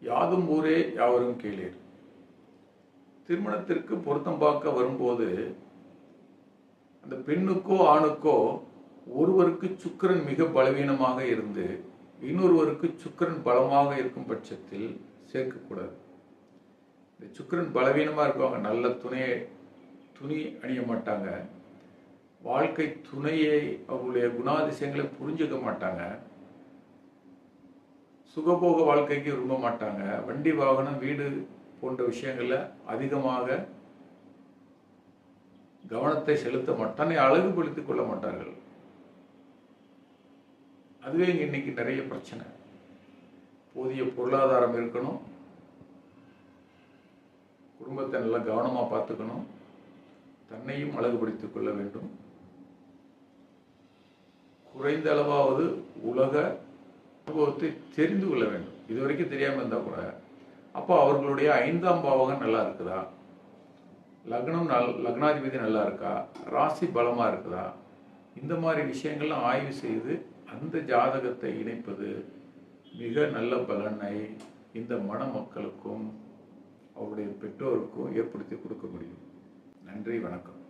யாதும் ஊரே யாவரும் கேளீர். திருமணத்திற்கு பொருத்தம் பார்க்க வரும்போது அந்த பெண்ணுக்கோ ஆணுக்கோ ஒருவருக்கு சுக்கிரன் மிக பலவீனமாக இருந்து இன்னொருவருக்கு சுக்கிரன் பலமாக இருக்கும் பட்சத்தில் சேர்க்கக்கூடாது. இந்த சுக்கிரன் பலவீனமாக இருப்பாங்க, நல்ல துணி அணிய மாட்டாங்க, வாழ்க்கை துணையை அவங்களுடைய குணாதிசயங்களை புரிஞ்சுக்க மாட்டாங்க, சுகபோக வாழ்க்கைக்கு விரும்ப மாட்டாங்க, வண்டி வாகனம் வீடு போன்ற விஷயங்களில் அதிகமாக கவனத்தை செலுத்த மாட்டாங்க, அழகுபடுத்திக் கொள்ள மாட்டார்கள். அதுவே இன்னைக்கு நிறைய பிரச்சனை. போதிய பொருளாதாரம் இருக்கணும், குடும்பத்தை நல்லா கவனமாக பார்த்துக்கணும், தன்னையும் அழகுபடுத்திக் கொள்ள வேண்டும், குறைந்த அளவாவது உலக அனுபவத்தை தெரிந்து கொள்ள வேண்டும். இதுவரைக்கும் தெரியாமல் இருந்தால் கூட அப்போ அவர்களுடைய 5ஆம் பாவகம் நல்லா இருக்குதா, லக்னாதிபதி நல்லா இருக்கா, ராசி பலமாக இருக்குதா, இந்த மாதிரி விஷயங்கள்லாம் ஆய்வு செய்து அந்த ஜாதகத்தை இணைப்பது மிக நல்ல பலனை இந்த மணமக்களுக்கும் அவருடைய பெற்றோருக்கும் ஏற்படுத்தி கொடுக்க முடியும். நன்றி, வணக்கம்.